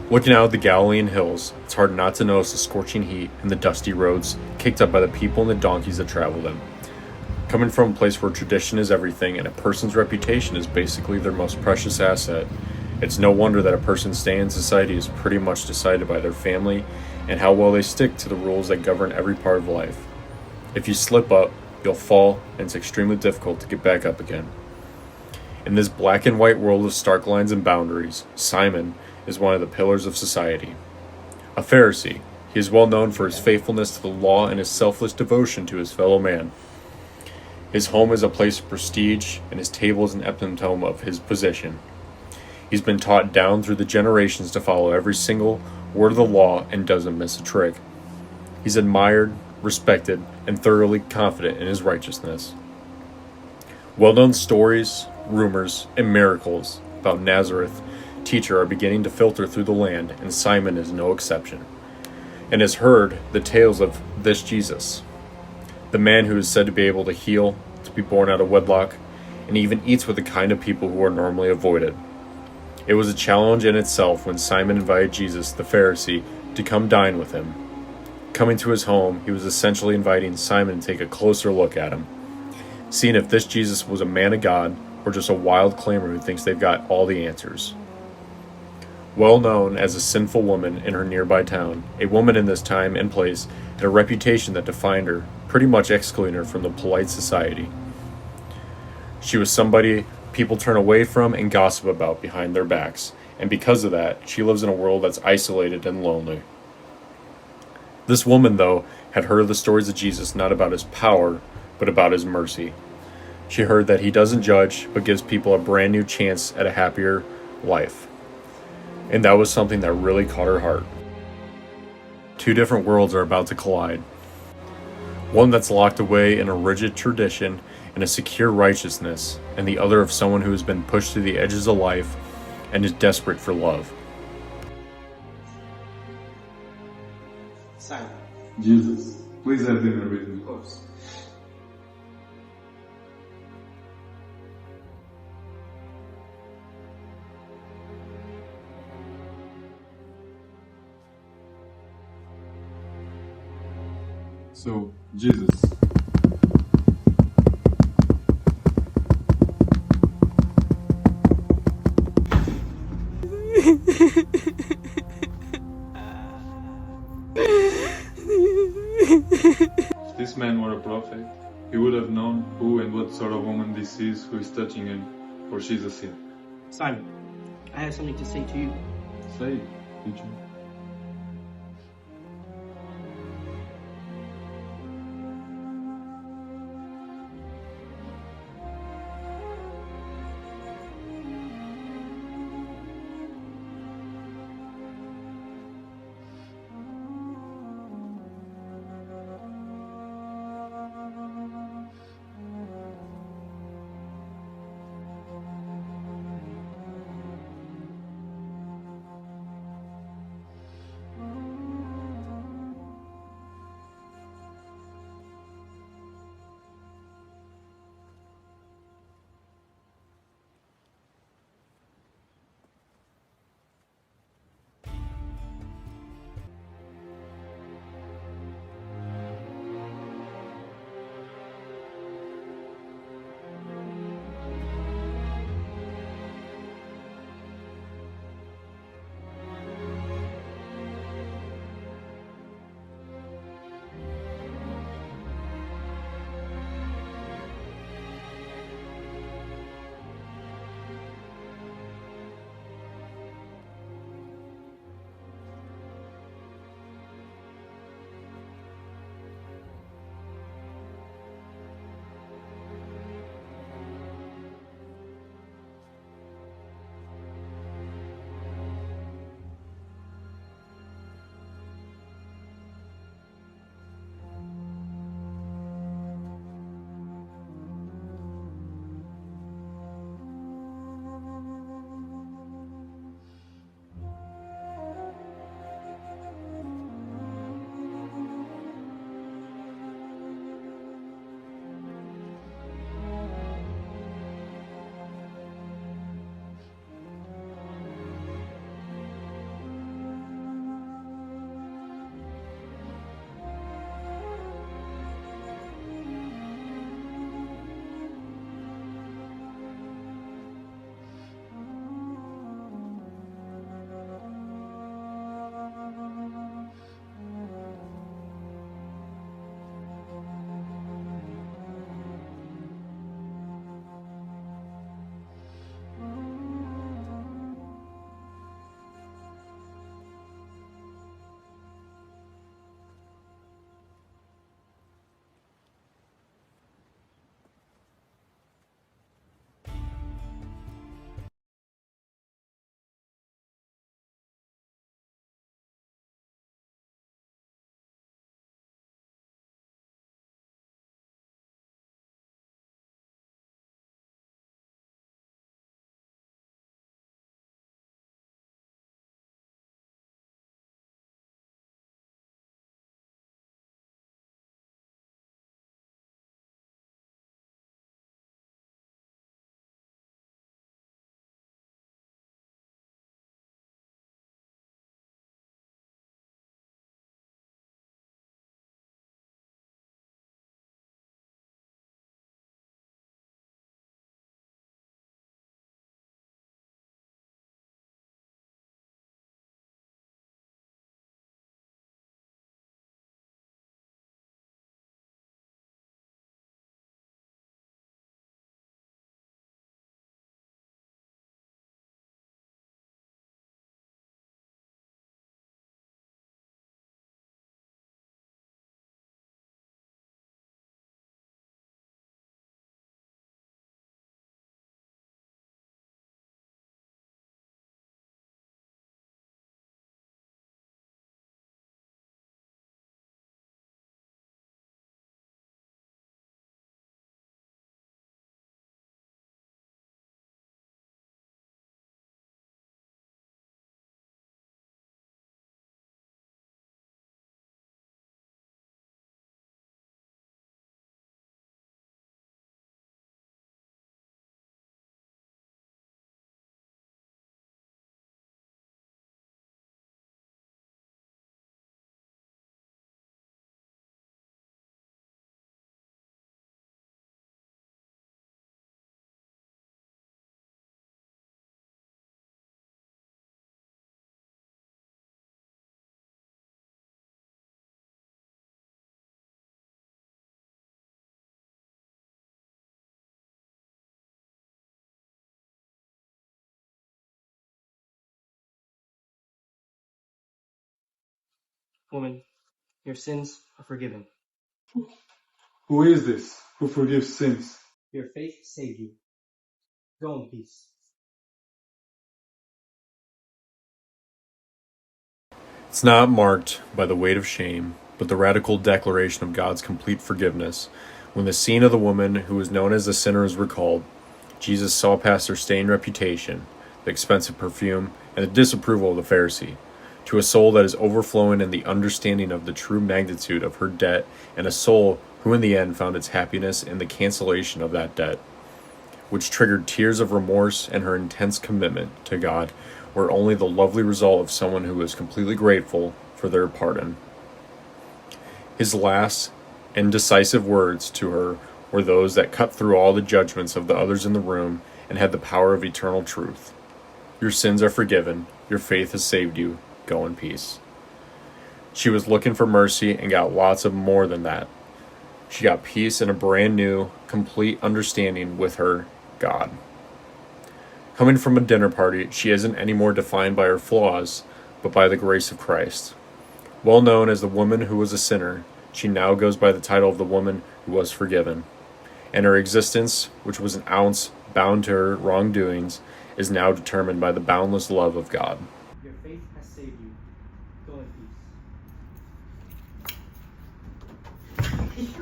Looking out at the Galilean hills, it's hard not to notice the scorching heat and the dusty roads kicked up by the people and the donkeys that travel them. Coming from a place where tradition is everything and a person's reputation is basically their most precious asset, it's no wonder that a person's stay in society is pretty much decided by their family and how well they stick to the rules that govern every part of life. If you slip up, you'll fall, and it's extremely difficult to get back up again. In this black and white world of stark lines and boundaries, Simon is one of the pillars of society. A Pharisee, he is well known for his faithfulness to the law and his selfless devotion to his fellow man. His home is a place of prestige, and his table is an epitome of his position. He's been taught down through the generations to follow every single word of the law and doesn't miss a trick. He's admired, respected, and thoroughly confident in his righteousness. Well-known stories, rumors, and miracles about Nazareth teacher are beginning to filter through the land, and Simon is no exception, and has heard the tales of this Jesus, the man who is said to be able to heal, to be born out of wedlock, and even eats with the kind of people who are normally avoided. It was a challenge in itself when Simon invited Jesus, the Pharisee, to come dine with him. Coming to his home, he was essentially inviting Simon to take a closer look at him, seeing if this Jesus was a man of God or just a wild claimer who thinks they've got all the answers. Well known as a sinful woman in her nearby town, a woman in this time and place had a reputation that defined her, pretty much excluding her from the polite society. She was somebody people turn away from and gossip about behind their backs, and because of that, she lives in a world that's isolated and lonely. This woman, though, had heard the stories of Jesus not about his power, but about his mercy. She heard that he doesn't judge, but gives people a brand new chance at a happier life. And that was something that really caught her heart. Two different worlds are about to collide. One that's locked away in a rigid tradition and a secure righteousness, and the other of someone who has been pushed to the edges of life and is desperate for love. Simon. Jesus, please have dinner with me. Of course. So, Jesus, if this man were a prophet, he would have known who and what sort of woman this is who is touching him, for she's a sin. Simon, I have something to say to you. Say, teacher. Woman, your sins are forgiven. Who is this who forgives sins? Your faith saved you. Go in peace. It's not marked by the weight of shame, but the radical declaration of God's complete forgiveness. When the scene of the woman who was known as a sinner is recalled, Jesus saw past her stained reputation, the expensive perfume, and the disapproval of the Pharisee, to a soul that is overflowing in the understanding of the true magnitude of her debt, and a soul who in the end found its happiness in the cancellation of that debt, which triggered tears of remorse, and her intense commitment to God were only the lovely result of someone who was completely grateful for their pardon. His last and decisive words to her were those that cut through all the judgments of the others in the room and had the power of eternal truth. Your sins are forgiven. Your faith has saved you. Go in peace. She was looking for mercy and got lots of more than that. She got peace and a brand new, complete understanding with her God. Coming from a dinner party, she isn't any more defined by her flaws, but by the grace of Christ. Well known as the woman who was a sinner, she now goes by the title of the woman who was forgiven. And her existence, which was an ounce bound to her wrongdoings, is now determined by the boundless love of God. Your faith has saved you. Go in peace.